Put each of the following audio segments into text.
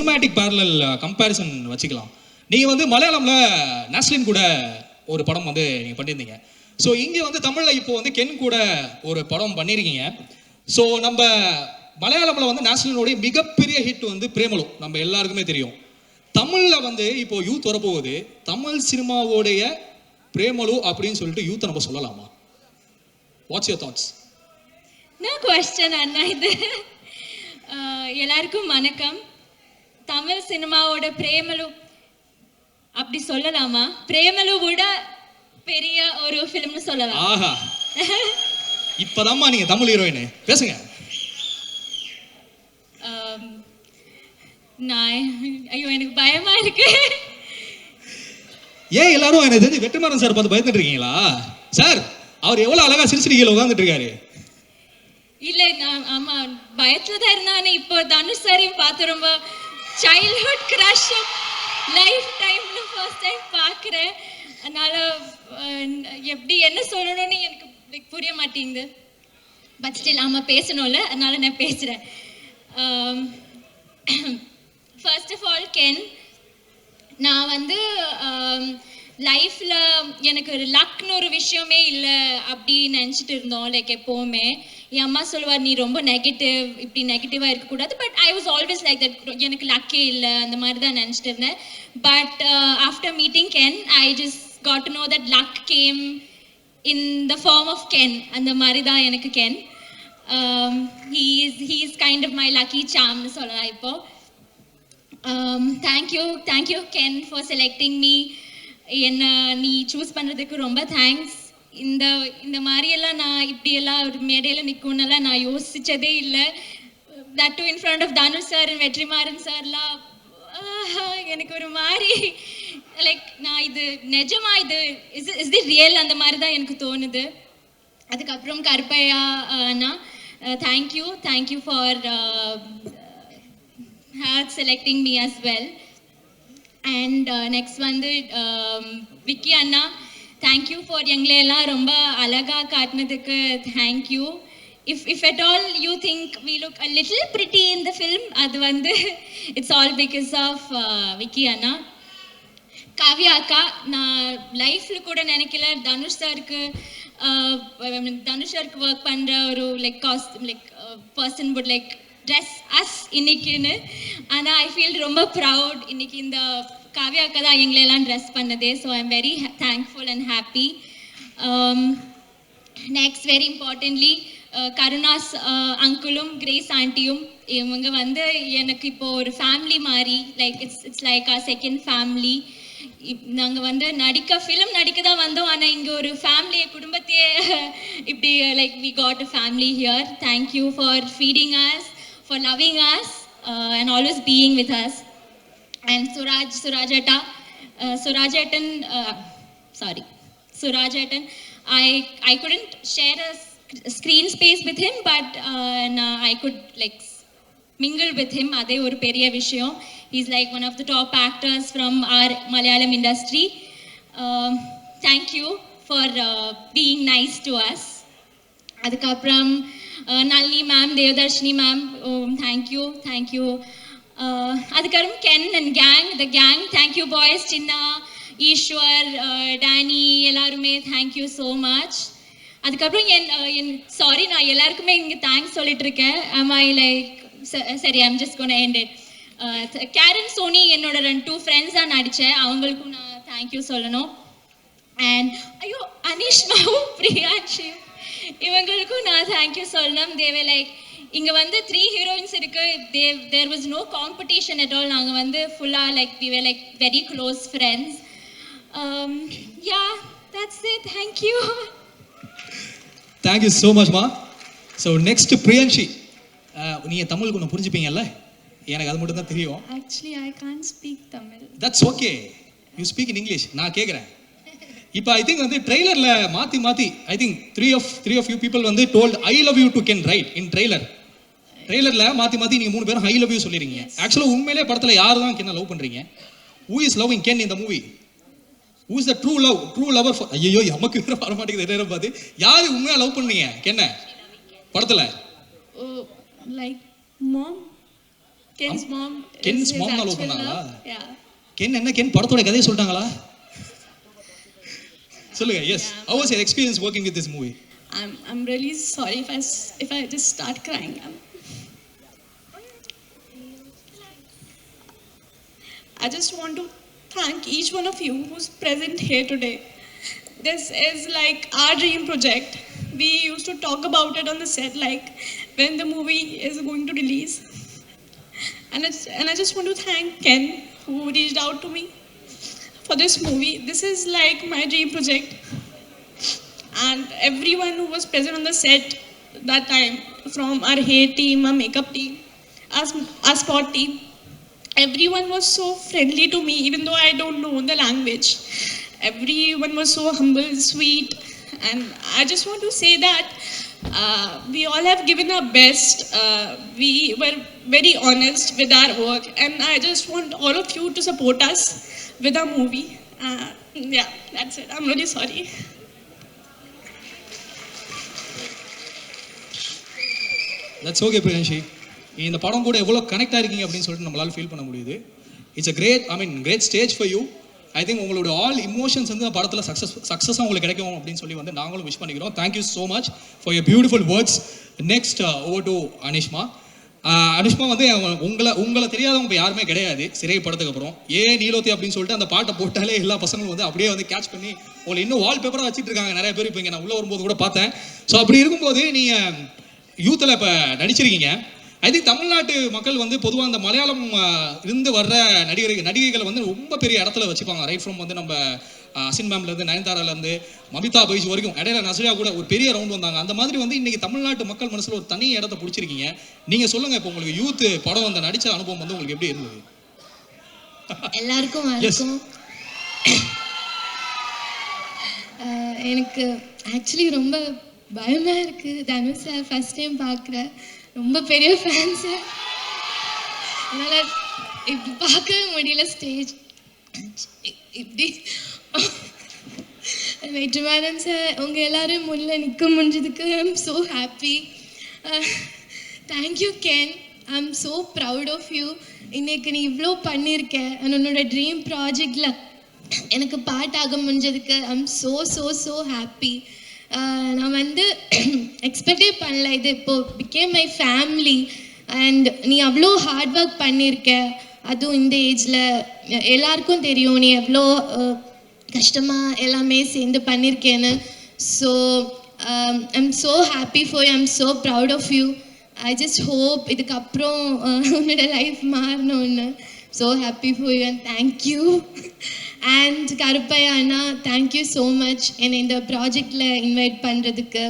Cinematic parallel comparison வச்சுக்கலாம். நீங்கள் வந்து மலையாளமில் நாஸ்லின் கூட ஒரு படம் வந்து நீங்கள் பண்ணியிருந்தீங்க. ஸோ இங்கே வந்து தமிழில் இப்போ வந்து கென் கூட ஒரு படம் பண்ணியிருக்கீங்க. ஸோ நம்ம மலையாளமில் வந்து நாஸ்லினுடைய மிகப்பெரிய ஹிட் வந்து பிரேமலு, நம்ம எல்லாருக்குமே தெரியும். தமிழில் வந்து இப்போ யூத் வரப்போகுது, தமிழ் சினிமாவோடைய பிரேமலு அப்படின்னு சொல்லிட்டு யூத்தை நம்ம சொல்லலாமா? What's your thoughts? No question அண்ணா. இது எல்லாருக்கும் வணக்கம். தமிழ் சினிமாவோட பிரேமலு அப்படி சொல்லலாமா? பிரேமலு விட பெரிய ஒரு ஃபிலிம்னு சொல்லலாம். ஆஹா, இப்பதாம்மா நீங்க தமிழ் ஹீரோயின், பேசுங்க. ஐயோ எனக்கு பயமா இருக்கு. ஏன் எல்லாரும் என்ன தெரிஞ்சு வெற்றிமாறன் சார் பார்த்து பயந்துட்டு இருக்கீங்களா? சார் அவர் எவ்வளவு அழகா சிரிச்சிருக்கீங்க உட்காந்துட்டு இருக்காரு. இல்ல நான் ஆமா பயத்துல தான் இருந்தானே. இப்போ தனுஷ் சாரையும் பார்த்து ரொம்ப சைல்ட்ஹுட் கிரஷ் லைஃப் டைம்ல ஃபர்ஸ்ட் டைம் பார்க்குறேன். அதனால எப்படி என்ன சொல்லணும்னு எனக்கு புரிய மாட்டேங்குது. பட் ஸ்டில் ஆமா பேசணும்ல, அதனால நான் பேசுறேன். ஃபர்ஸ்ட் ஆஃப் ஆல் கென், நான் வந்து லைஃப்பில் எனக்கு ஒரு லக்னு ஒரு விஷயமே இல்லை அப்படி நினச்சிட்டு இருந்தோம். லைக் எப்போவுமே என் அம்மா சொல்லுவார், நீ ரொம்ப நெகட்டிவ், இப்படி நெகட்டிவாக இருக்கக்கூடாது. But I was always like that, எனக்கு லக்கே இல்லை அந்த மாதிரி தான் நினச்சிட்டு இருந்தேன். But after meeting Ken I just got to know that luck came in the form of Ken. அந்த மாதிரி தான் எனக்கு Ken. he is kind of my lucky charm னு சொல்லலாம் இப்போ. thank you Ken for selecting me. என்ன நீ choose பண்ணுறதுக்கு ரொம்ப தேங்க்ஸ். இந்த மாதிரியெல்லாம் நான் இப்படியெல்லாம் ஒரு மேடையில் நிற்கும்னெல்லாம் நான் யோசித்ததே இல்லை. That to in front of Dhanush sir and Vetrimaaran சார்லாம் எனக்கு ஒரு மாதிரி லைக் நான் இது நிஜமா இது இஸ் தி ரியல் அந்த மாதிரி தான் எனக்கு தோணுது. அதுக்கப்புறம் கருப்பையா அண்ணா, thank you for selecting me as well. And next வந்து விக்கி அண்ணா, thank you for எங்களையெல்லாம் ரொம்ப அழகாக காட்டினதுக்கு thank you. If at all you think we look a little pretty in the film, அது வந்து it's all because of Vicky அண்ணா. காவ்யா அக்கா, நான் லைஃப்பில் கூட நினைக்கல தனுஷ் சாருக்கு ஒர்க் பண்ணுற ஒரு like person would like dress as இன்னைக்குன்னு. ஆனால் ஐ ஃபீல் ரொம்ப ப்ரவுட், இன்னைக்கு இந்த காவ்யா அக்கா தான் எங்களெல்லாம் ட்ரெஸ் பண்ணதே. So I am very thankful and happy. Next very importantly Karunas அங்கிளும் கிரேஸ் ஆண்டியும், இவங்க வந்து எனக்கு இப்போது ஒரு ஃபேமிலி மாதிரி. Like it's like a second family. நாங்கள் வந்து ஃபிலிம் நடிக்க தான் வந்தோம், ஆனால் இங்கே ஒரு ஃபேமிலியை குடும்பத்தையே இப்படி like we got a family here. Thank you for feeding us, for loving us and always being with us. And Surajatan, I couldn't share a screen space with him, but I could like mingle with him. Adhe oru periya vishayam. He's like one of the top actors from our Malayalam industry. Thank you for being nice to us. Adukapram Nalini ma'am, Devadarshini ma'am, thank you. Adhikaram Ken and the gang, thank you boys, Chinna, Ishwar, Danny, எல்லாருமே thank you so much. அதுக்கப்புறம் sorry நான் எல்லாருக்குமே இங்கே thanks சொல்லிட்டு இருக்கேன். am I like சரி I'm just gonna end it. Karen Soni என்னோட 2 friends தான் நடித்தேன், அவங்களுக்கும் நான் தேங்க்யூ சொல்லணும். அண்ட் ஐயோ அனிஷ்மாவும் பிரியான்ஷியும், இவங்களுக்கும் நான் தேங்க்யூ சொல்லணும். தேவை லைக் இங்கே வந்து 3 ஹீரோயின்ஸ் இருக்கு. There was no competition at all. நாங்கள் வந்து ஃபுல்லாக like we were like very close friends. Yeah that's it. Thank you so மச்மா. ஸோ நெக்ஸ்ட் பிரியான்ஷி, நீங்கள் தமிழுக்கு ஒன்று புரிஞ்சுப்பீங்கல்ல? எனக்கு அது மட்டும் தான் தெரியும். Actually I can't speak Tamil. That's okay, you speak in English. நான் கேட்குறேன் இப்போ ஐ திங்க் வந்து ட்ரெய்லரில் மாற்றி I think three of you people வந்து told I love you to Ken right இன் ட்ரெய்லரில் மாற்றி நீங்கள் 3 பேரும் ஐ லவ் யூ சொல்லிடுறீங்க. ஆக்சுவலாக உண்மையிலே படத்தில் யார் தான் கென்னை லவ் பண்ணுறீங்க? Who is loving Ken in the movie? Who is the true lover for? ஐயோ நமக்கு வர மாட்டேங்குது நேரம் பார்த்து. யார் உண்மையாக லவ் பண்ணீங்க கென்னை படத்தில்? Like mom. Ken's mom. Ken's is his mom actual love பண்ணாங்களா? Yeah. கென் என்ன கென் படத்தோட கதையை சொல்லிட்டாங்களா? சொல்லுங்க. Yes. How was your experience working with this movie? I'm really sorry if I just start crying. I just want to thank each one of you who's present here today. This is like our dream project. We used to talk about it on the set, like when the movie is going to release. And I just want to thank Ken who reached out to me for this movie. This is like my dream project. And everyone who was present on the set that time, from our hair team, our makeup team, our spot team, everyone was so friendly to me, even though I don't know the language. Everyone was so humble, sweet, and I just want to say that we all have given our best. We were very honest with our work, and I just want all of you to support us with our movie. Yeah, that's it. I'm really sorry. That's okay, பிரியன்ஷி. இந்த படம் கூட எவ்வளோ connect ஆயிருக்கீங்க அப்படின்னு சொல்லிட்டு நம்மளால feel பண்ண முடியுது. It's great stage for you. I think உங்களோட ஆல் இமோஷன்ஸ் வந்து படத்தில் சக்ஸஸாக உங்களுக்கு கிடைக்கும் அப்படின்னு சொல்லி வந்து நாங்களும் விஷ் பண்ணிக்கிறோம். Thank you so much for your beautiful words. Next over to Anishma. Anishma வந்து உங்களை தெரியாதவங்க யாருமே கிடையாது சிறை படத்துக்கு அப்புறம். நீலோத்தி அப்படின்னு சொல்லிட்டு அந்த பாட்டை போட்டாலே எல்லா பசங்களும் வந்து அப்படியே வந்து கேட்ச் பண்ணி உங்களை இன்னும் வால் பேப்பராக வச்சுட்டு இருக்காங்க நிறைய பேர். இப்போ இங்கே நான் உள்ளே வரும்போது கூட பார்த்தேன். ஸோ அப்படி இருக்கும்போது நீங்கள் யூத்தில் இப்போ நடிச்சிருக்கீங்க. ஐ திங்க் தமிழ்நாட்டு மக்கள் வந்து பொதுவாக அந்த மலையாளம் இருந்து வர்ற நடிகைகளை வந்து ரொம்ப பெரிய இடத்துல வச்சுப்பாங்க. ரைட் ஃப்ரம் வந்து நம்ம அசின் மேம்லேருந்து நயன்தாராலேருந்து மமிதா பைஜ் வரைக்கும். இடையில நஸ்ரியா கூட ஒரு பெரிய ரவுண்ட் வந்தாங்க. அந்த மாதிரி வந்து இன்னைக்கு தமிழ்நாட்டு மக்கள் மனசில் ஒரு தனி இடத்த பிடிச்சிருக்கீங்க. நீங்கள் சொல்லுங்கள், இப்போ உங்களுக்கு யூத் படம் வந்து நடித்த அனுபவம் வந்து உங்களுக்கு எப்படி இருந்தது? எல்லாருக்கும் வணக்கம். எனக்கு ஆக்சுவலி ரொம்ப பயமாக இருக்குது. தனுஷ் சார் ஃபஸ்ட் டைம் பார்க்குறேன். ரொம்ப பெரிய ஃபேன் சார். என்னால் இப்படி பார்க்கவே முடியல. ஸ்டேஜ் இப்படி வெற்றிமாறன் சார் உங்கள் எல்லோரும் முன்னில் நிற்க முடிஞ்சதுக்கு I am so happy. Thank you Ken. I am so proud of you. இன்றைக்கு நீ இவ்வளோ பண்ணியிருக்கேன். உன்னோட ட்ரீம் ப்ராஜெக்டில் எனக்கு பாட்டாக முடிஞ்சதுக்கு I am so so so happy. நான் வந்து எக்ஸ்பெக்டே பண்ணல. இது இப்போது பிகேம் மை ஃபேமிலி. அண்ட் நீ அவ்வளோ ஹார்ட் ஒர்க் பண்ணியிருக்க. அதுவும் இந்த ஏஜில் எல்லாருக்கும் தெரியும் நீ எவ்வளோ கஷ்டமாக எல்லாமே சேர்ந்து பண்ணியிருக்கேன்னு. So I am so happy for you. I am so proud of you. I just hope இதுக்கப்புறம் உன்னோட லைஃப் மாறணும்னு. So happy for you and thank you. And Karuppaiya அண்ணா, தேங்க்யூ ஸோ மச் என்னை இந்த ப்ராஜெக்டில் இன்வைட் பண்ணுறதுக்கு.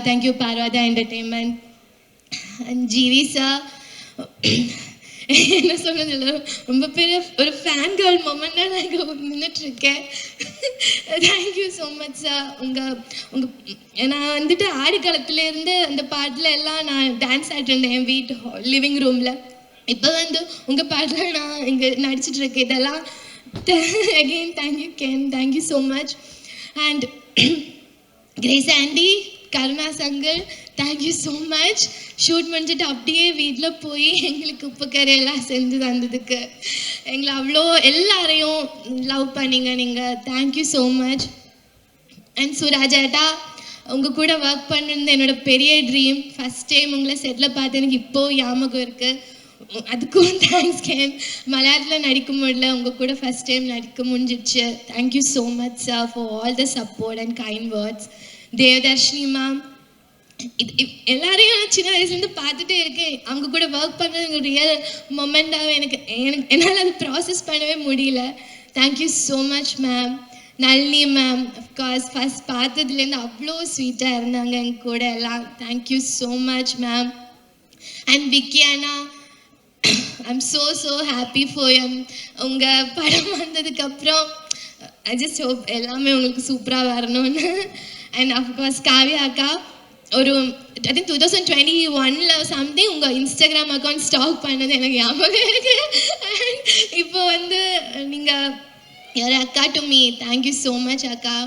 Thank you Parvatha entertainment. And GV sir, என்ன சொல்கிறதில்ல, ரொம்ப பெரிய ஒரு ஃபேன் கேர்ள் மொமெண்ட்டாக நான் இங்கே நின்றுட்டுருக்கேன். Thank you so much sir. நான் வந்துட்டு ஆடி காலத்துலேருந்து அந்த பாட்டில் எல்லாம் நான் டான்ஸ் ஆடிருந்தேன் என் வீட்டு லிவிங் ரூமில். இப்போ வந்து உங்கள் பாட்டில் நான் இங்கே நடிச்சிட்ருக்கேன். இதெல்லாம் again thank you Ken, thank you so much. And Grace Andy, Karuna Sangal, thank you so much. Shoot பண்ணிட்டு அப்படியே வீட்டில் போய் எங்களுக்கு உப்பு கறி எல்லாம் செஞ்சு தந்ததுக்கு எங்களை அவ்வளோ எல்லாரையும் லவ் பண்ணிங்க நீங்கள். Thank you so much. அண்ட் சுராஜாட்டா, உங்கள் கூட ஒர்க் பண்ணிருந்த என்னோட பெரிய ட்ரீம். ஃபஸ்ட் டைம் உங்களை செட்டில் பார்த்து எனக்கு இப்போது ஞாபகம் இருக்குது. அதுக்கும் தேங்க்ஸ் கேன். மலையாளத்தில் நடிக்க முடியல, உங்கள் கூட ஃபஸ்ட் டைம் நடிக்க முடிஞ்சிடுச்சு. Thank you so much sir for all the support and kind words. Devadarshini ma'am, எல்லாரையும் சின்ன வயசுலேருந்து பார்த்துட்டே இருக்கேன். அவங்க கூட ஒர்க் பண்ணுறது ரியல் மொமெண்ட்டாக எனக்கு என்னால் அது ப்ராசஸ் பண்ணவே முடியல. Thank you so much ma'am. Nalini ma'am, of course first பார்த்ததுலேருந்து அவ்வளோ ஸ்வீட்டாக இருந்தாங்க எங்கள் கூட எல்லாம். Thank you so much ma'am. And Vicky அண்ணா, I'm so happy for you. உங்கள் படம் வந்ததுக்கப்புறம் ஐ ஜஸ்ட் ஹோப் எல்லாமே உங்களுக்கு சூப்பராக வரணும்னு. அண்ட் அஃப்கோர்ஸ் காவ்யா அக்கா, ஒரு ஐ திங்க் 2021 சம்திங் உங்கள் இன்ஸ்டாகிராம் அக்கௌண்ட் ஸ்டாக் பண்ணது எனக்கு ஞாபகம் இருக்கு. அண்ட் இப்போ வந்து நீங்கள் யார் அக்கா to me. Thank you so much அக்கா.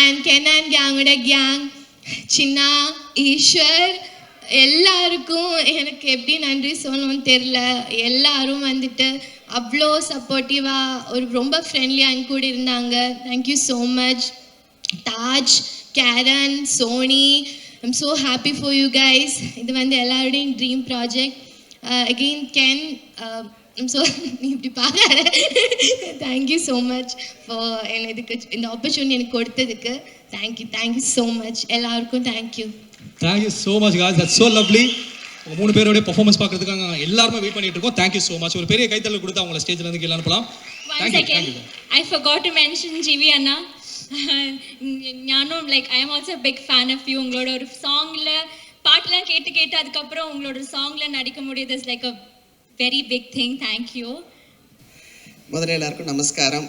அண்ட் கென் அண்ட் கேங்கோட கேங், சின்னா, ஈஸ்வர், எல்லாருக்கும் எனக்கு எப்படி நன்றி சொல்லணும்னு தெரில. எல்லாரும் வந்துட்டு அவ்வளோ சப்போர்ட்டிவாக ஒரு ரொம்ப ஃப்ரெண்ட்லியாக என் கூட இருந்தாங்க. Thank you so much. Taj, Karen, Soni, I'm so happy for you guys. இது வந்து எல்லாருடையும் dream project. Again Ken, so நீ இப்படி பார்க்காத. தேங்க்யூ ஸோ மச் ஃபார் இதுக்கு இந்த ஆப்பர்ச்சுனிட்டி எனக்கு கொடுத்ததுக்கு. Thank you so much. எல்லாருக்கும் thank you. Thank you so much guys, that's so lovely. உங்கள் 3 பேரோடைய பர்ஃபார்மன்ஸ் பார்க்கறதுக்காக எல்லாருமே வெயிட் பண்ணிட்டு இருக்கோம். Thank you so much. ஒரு பெரிய கைத்தல் கொடுத்து அவங்கள ஸ்டேஜ்ல இருந்து கீழே அனுப்பலாம். One second, I forgot to mention GV Anna. ஞானும் like I am also big fan of you. உங்களோட ஒரு சாங்ல பாட்டெலாம் கேட்டு அதுக்கப்புறம் உங்களோட சாங்ல நடிக்க முடியுது is like a very big thing. Thank you. முதல்ல எல்லாருக்கும் நமஸ்காரம்.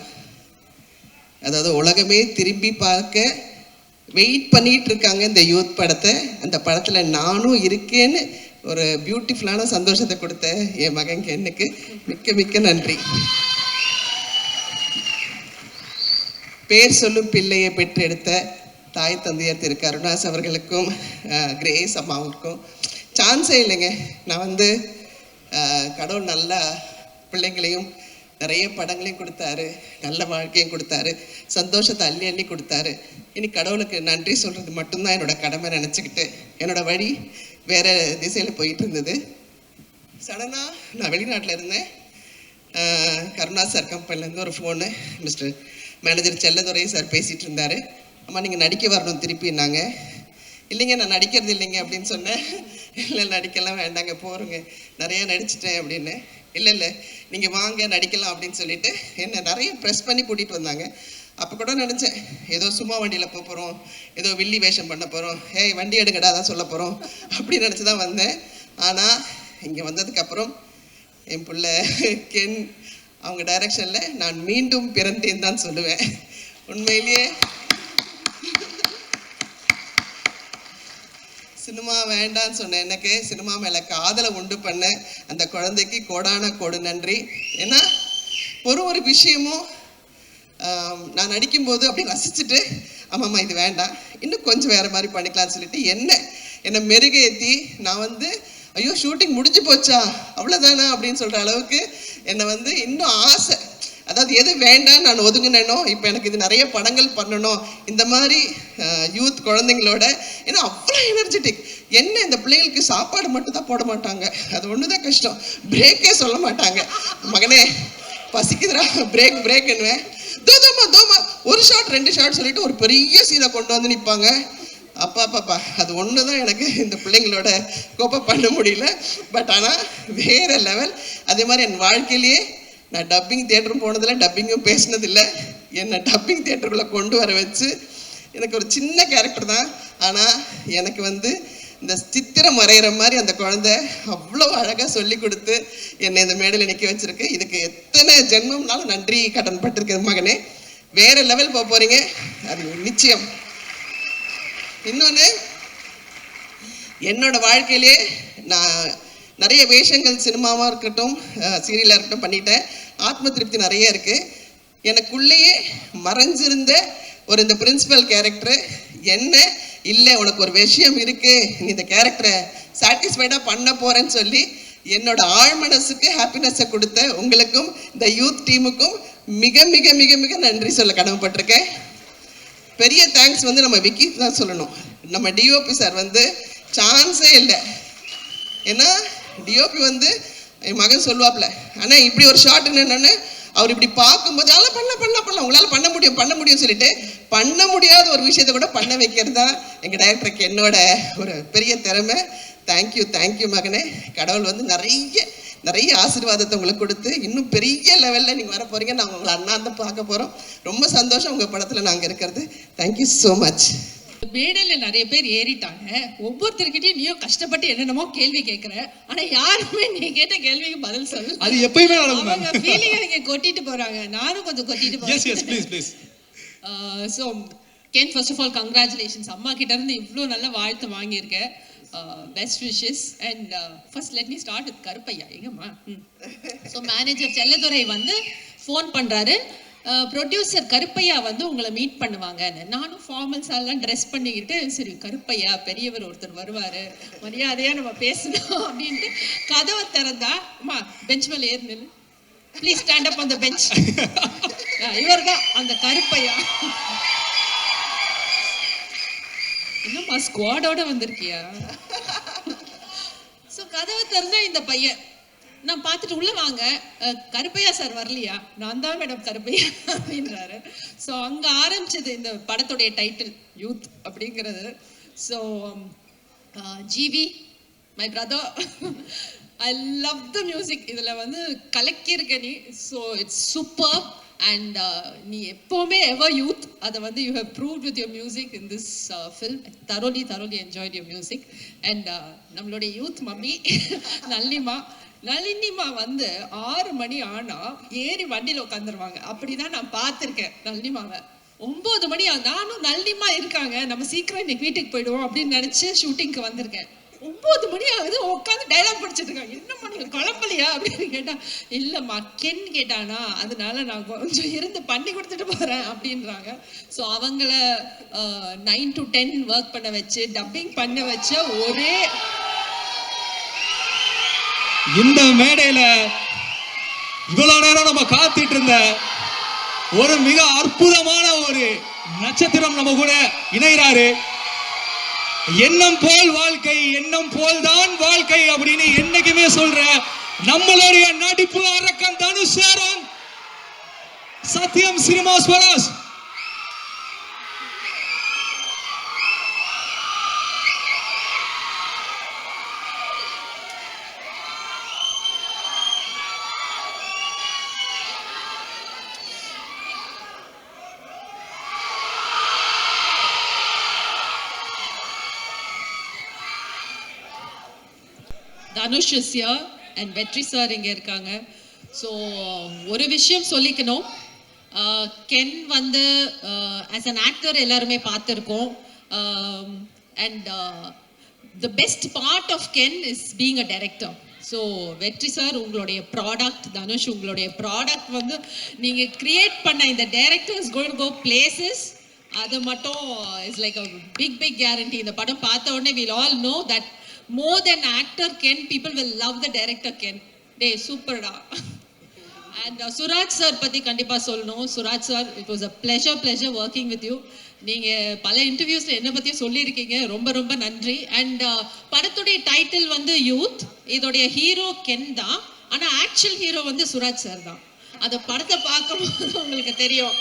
அதாவது உலகமே திரும்பி பார்க்க வெயிட் பண்ணிட்டு இருக்காங்க இந்த யூத் படத்தை. அந்த படத்தில் நானும் இருக்கேன்னு ஒரு பியூட்டிஃபுல்லான சந்தோஷத்தை கொடுத்த என் மகன் கென்னுக்கு மிக்க மிக்க நன்றி. பேர் சொல்லும் பிள்ளையை பெற்றெடுத்த தாய் தந்தையர் திரு கருணாஸ் அவர்களுக்கும் கிரேஸ் அம்மாவுக்கும் சான்ஸே இல்லைங்க. நான் வந்து கடவுள் நல்ல பிள்ளைங்களையும் நிறைய படங்களையும் கொடுத்தாரு, நல்ல வாழ்க்கையும் கொடுத்தாரு, சந்தோஷத்தை அள்ளி அள்ளி கொடுத்தாரு. இனி கடவுளுக்கு நன்றி சொல்கிறது மட்டும்தான் என்னோட கடமை நினச்சிக்கிட்டு என்னோட வழி வேறு திசையில் போயிட்டு இருந்தது. சடனாக நான் வெளிநாட்டில் இருந்தேன். கருணாஸ் சார் கம்பெனிலேருந்து ஒரு phone, mister manager Selladurai sir பேசிகிட்டு இருந்தார். அம்மா நீங்கள் நடிக்க வரணும் திருப்பின்னாங்க. இல்லைங்க நான் நடிக்கிறது இல்லைங்க அப்படின்னு சொன்னேன். இல்லை நடிக்கலாம் வேண்டாங்க, போகிறோங்க, நிறையா நடிச்சிட்டேன் அப்படின்னு. இல்லை நீங்கள் வாங்க நடிக்கலாம் அப்படின்னு சொல்லிட்டு என்னை நிறைய ப்ரெஸ் பண்ணி கூட்டிகிட்டு வந்தாங்க. அப்போ கூட நினச்சேன் ஏதோ சும்மா வண்டியில் போக போகிறோம், ஏதோ வில்லி வேஷம் பண்ண போகிறோம், ஏய் வண்டி எடுங்கடா தான் சொல்ல போகிறோம் அப்படின்னு நினச்சி தான் வந்தேன். ஆனால் இங்கே வந்ததுக்கப்புறம் என் பிள்ளை கென் அவங்க டைரக்ஷனில் நான் மீண்டும் பிறந்தேன் தான் சொல்லுவேன். உண்மையிலேயே சினிமா வேண்டான்னு சொன்னேன். எனக்கு சினிமா மேலே காதலை உண்டு பண்ண அந்த குழந்தைக்கு கோடான கோடு நன்றி. ஏன்னா ஒரு விஷயமும் நான் நடிக்கும்போது அப்படி ரசிச்சுட்டு ஆமாம்மா இது வேண்டாம், இன்னும் கொஞ்சம் வேறு மாதிரி பண்ணிக்கலாம்னு சொல்லிட்டு என்னை மெருகேற்றி நான் வந்து ஐயோ ஷூட்டிங் முடிஞ்சு போச்சா அவ்வளோதானா அப்படின்னு சொல்கிற அளவுக்கு என்னை வந்து இன்னும் ஆசை. அதாவது எது வேண்டாம் நான் ஒதுங்கினேனோ இப்போ எனக்கு இது நிறைய படங்கள் பண்ணணும் இந்த மாதிரி யூத் குழந்தைங்களோட. ஏன்னா அவ்வளோ எனர்ஜெட்டிக். என்ன இந்த பிள்ளைங்களுக்கு சாப்பாடு மட்டும் தான் போட மாட்டாங்க, அது ஒன்று தான் கஷ்டம். பிரேக்கே சொல்ல மாட்டாங்க. மகனே பசிக்குதுரா பிரேக் என்னவேன், தோமா ஒரு ஷாட் 2 ஷாட் சொல்லிட்டு ஒரு பெரிய சீனை கொண்டு வந்து நிற்பாங்க. அப்பா அது ஒன்று தான் எனக்கு இந்த பிள்ளைங்களோட கோப்பை பண்ண முடியல. பட் ஆனால் வேறு லெவல். அதே மாதிரி என் வாழ்க்கையிலேயே நான் டப்பிங் தியேட்டரும் போனதில்லை, டப்பிங்கும் பேசினதில்லை. என்னை டப்பிங் தியேட்டருக்குள்ளே கொண்டு வர வச்சு எனக்கு ஒரு சின்ன கேரக்டர் தான், ஆனால் எனக்கு வந்து இந்த சித்திரம் வரைகிற மாதிரி அந்த குழந்தை அவ்வளோ அழகாக சொல்லி கொடுத்து என்னை இந்த மேடையில் நிற்க வச்சுருக்கு. இதுக்கு எத்தனை ஜென்மம்னாலும் நன்றி கடன் பட்டிருக்கேன் மகனே. வேறு லெவல் போக போகிறீங்க, அது நிச்சயம். இன்னொன்று, என்னோட வாழ்க்கையிலே நான் நிறைய வேஷங்கள் சினிமாவாக இருக்கட்டும் சீரியலாக இருக்கட்டும் பண்ணிட்டேன். ஆத்ம திருப்தி நிறைய இருக்குது. எனக்குள்ளேயே மறைஞ்சிருந்த ஒரு இந்த பிரின்சிபல் கேரக்டர் என்ன இல்லை உனக்கு ஒரு விஷயம் இருக்குது, நீ இந்த கேரக்டரை சாட்டிஸ்ஃபைடாக பண்ண போகிறேன்னு சொல்லி என்னோட ஆழ்மனசுக்கு ஹாப்பினஸை கொடுத்த உங்களுக்கும் இந்த யூத் டீமுக்கும் மிக மிக மிக மிக நன்றி சொல்ல கடமைப்பட்டிருக்கேன். பெரிய தேங்க்ஸ் வந்து நம்ம விக்கி தான் சொல்லணும். நம்ம டிஓபி சார் வந்து சான்ஸே இல்லை. ஏன்னா டிஓபி வந்து என் மகன் சொல்லுவாப்ல, ஆனால் இப்படி ஒரு ஷார்ட் என்னென்னு அவர் இப்படி பார்க்கும்போது அதெல்லாம் பண்ணலாம் உங்களால் பண்ண முடியும் சொல்லிட்டு பண்ண முடியாத ஒரு விஷயத்தை கூட பண்ண வைக்கிறது தான் எங்கள் டைரக்டருக்கு என்னோட ஒரு பெரிய திறமை. தேங்க்யூ மகனே. கடவுள் வந்து நிறைய ஆசீர்வாதத்தை உங்களுக்கு கொடுத்து இன்னும் பெரிய லெவலில் நீங்கள் வர போகிறீங்க. நாங்கள் உங்களை அண்ணா தான் பார்க்க போகிறோம். ரொம்ப சந்தோஷம் உங்கள் படத்தில் நாங்கள் இருக்கிறது. Thank you so much. மேடையில் நிறைய பேர் ஏறிட்டாங்க. ஒவ்வொருத்தருக்கிட்டையும் நீயும் கஷ்டப்பட்டு என்னென்னமோ கேள்வி கேட்குற, ஆனால் யாருமே நீ கேட்ட கேள்விக்கு பதில் சொல்லு. அது எப்பயுமே நடக்கும். அவங்க ஃபீலிங்கை நீங்க கொட்டிட்டு போறாங்க, நானும் கொஞ்சம் கொட்டிட்டு போறேன். So Ken, first of all congratulations. அம்மா கிட்ட இருந்து இவ்வளோ நல்ல வாழ்த்து வாங்கியிருக்கேன். Best wishes. And first let me start with Karuppaiya. எங்கம்மா? ஸோ மேனேஜர் செல்லதுரை வந்து ஃபோன் பண்ணுறாரு, ப்ரொடியூசர் கருப்பையா வந்து உங்களை மீட் பண்ணுவாங்கன்னு. நானும் ஃபார்மல்ஸ் எல்லாம் ட்ரெஸ் பண்ணிக்கிட்டு சரி கருப்பையா பெரியவர் ஒருத்தர் வருவார், மரியாதையாக நம்ம பேசணும் அப்படின்ட்டு கதவை திறந்தா, அம்மா பெஞ்ச் மேலே ஏறு நில்லு, please stand up on the bench. இவர் தான் அந்த கருப்பையா. என்னம்மா ஸ்குவாடோட வந்திருக்கியா? ஸோ கதவை திறந்தா இந்த பையன், நான் பார்த்துட்டு உள்ள வாங்க, கருப்பையா சார் வரலையா? நான் தான் மேடம் கருப்பையா அப்படின்றாரு. ஸோ அங்கே ஆரம்பிச்சது இந்த படத்துடைய டைட்டில் யூத் அப்படிங்கிறது. So GV my brother, I love the music. இதில் வந்து கலக்கியிருக்க நீ. So it's super. அண்ட் நீ எப்போவுமே எவர் யூத், அதை வந்து you have proved with your music in this film. thoroughly enjoyed your music. And நம்மளுடைய யூத் மம்மி நளினிமா வந்து 6 மணி ஆனா ஏறி வண்டியில் உட்காந்துருவாங்க. அப்படிதான் நான் பார்த்துருக்கேன் நளினிமாவை. 9 மணி நானும் நளினிமா இருக்காங்க, நம்ம சீக்கிரம் இன்னைக்கு வீட்டுக்கு போயிடுவோம் அப்படின்னு நினைச்சு ஷூட்டிங்க்கு வந்திருக்கேன். 9 மணி ஆகுது, உட்காந்து டைலாக் படிச்சுட்டு இருக்காங்க. என்னம்மா நீங்க குழம்பலையா அப்படின்னு கேட்டா, இல்லம்மா கென் கேட்டானா அதனால நான் கொஞ்சம் இருந்து பண்ணி கொடுத்துட்டு போறேன் அப்படின்றாங்க. ஸோ அவங்கள 9 to 10 ஒர்க் பண்ண வச்சு டப்பிங் பண்ண வச்ச ஒரே இந்த மேடையில இவ்வளவு நேரம் நம்ம காத்துட்டு இருந்த ஒரு மிக அற்புதமான ஒரு நட்சத்திரம் நம்ம கூட இணைகிறாரு. எண்ணம் போல் வாழ்க்கை, எண்ணம் போல் தான் வாழ்க்கை அப்படின்னு என்னைக்குமே சொல்ற நம்மளுடைய நடிப்பு அரக்கன் Dhanush sir, Sathyam cinema Swaraj. Dhanush is here and வெற்றி சார் இங்கே இருக்காங்க. ஸோ ஒரு விஷயம் சொல்லிக்கணும், கென் வந்து ஆஸ் அன் ஆக்டர் எல்லாருமே பார்த்துருக்கோம். And the best part of Ken is being a director. So Vetri sir உங்களுடைய ப்ராடக்ட், தனுஷ் உங்களுடைய ப்ராடக்ட் வந்து நீங்கள் கிரியேட் பண்ண இந்த director is going to go places. அது மட்டும் is like a big guarantee. இந்த படம் பார்த்த உடனே will all know that more than actor Ken, people will love the director Ken. Dey super da. And Suraj sir பத்தி கண்டிப்பா சொல்லணும். Suraj sir, it was a pleasure working with you. நீங்க பல இன்டர்வியூஸ்ல என்ன பத்தி சொல்லியிருக்கீங்க, ரொம்ப நன்றி. அண்ட் படத்துடைய டைட்டில் வந்து யூத், இதோடைய ஹீரோ கென் தான், ஆனா ஆக்சுவல் ஹீரோ வந்து சுராஜ் சார் தான். அந்த படத்தை பார்க்கும்போது உங்களுக்கு தெரியும்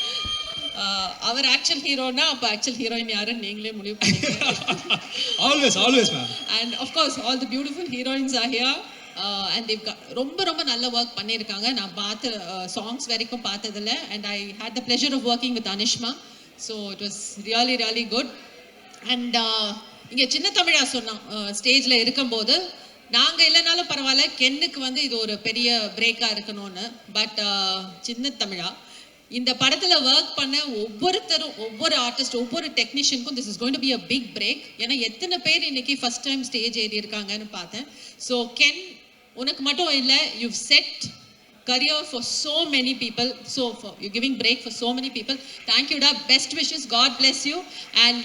அவர் ஆக்சுவல் ஹீரோனா அப்ப ஆக்சுவல் ஹீரோயின் யாருன்னு நீங்களே முடிவு பண்ணிக்கலாம். always ma'am. And of course all the beautiful heroines are here. And they've got ரொம்ப நல்ல ஒர்க் பண்ணியிருக்காங்க. நான் பார்த்த சாங்ஸ் வரைக்கும் பார்த்ததில்ல. And I had the pleasure of working with Anishma. So it was really good. And இங்கே சின்ன தமிழா சொன்னோம் ஸ்டேஜில் இருக்கும்போது, நாங்கள் இல்லைனாலும் பரவாயில்ல, கென்னுக்கு வந்து இது ஒரு பெரிய பிரேக்காக இருக்கணும்னு. பட் சின்ன தமிழா இந்த படத்துல ஒர்க் பண்ண ஒவ்வொருத்தரும், ஒவ்வொரு ஆர்டிஸ்ட், ஒவ்வொரு டெக்னீஷியனுக்கும் this is going to be a big break. ஏன்னா எத்தனை பேர் இன்னைக்கு ஃபர்ஸ்ட் டைம் ஸ்டேஜ் ஏறி இருக்காங்கன்னு பார்த்தேன். ஸோ கென் உனக்கு மட்டும் இல்லை, you said career for so many people, so for you giving break for so many people. Thank you da, best wishes, God bless you. And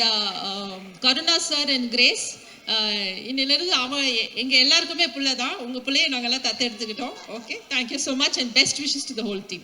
Karuna sir and Grace, இன்னிலிருந்து அவன் எங்க எல்லாருக்குமே பிள்ளை தான், உங்க பிள்ளையை நாங்கெல்லாம் தத்து எடுத்துக்கிட்டோம். Okay, thank you so much and best wishes to the whole team.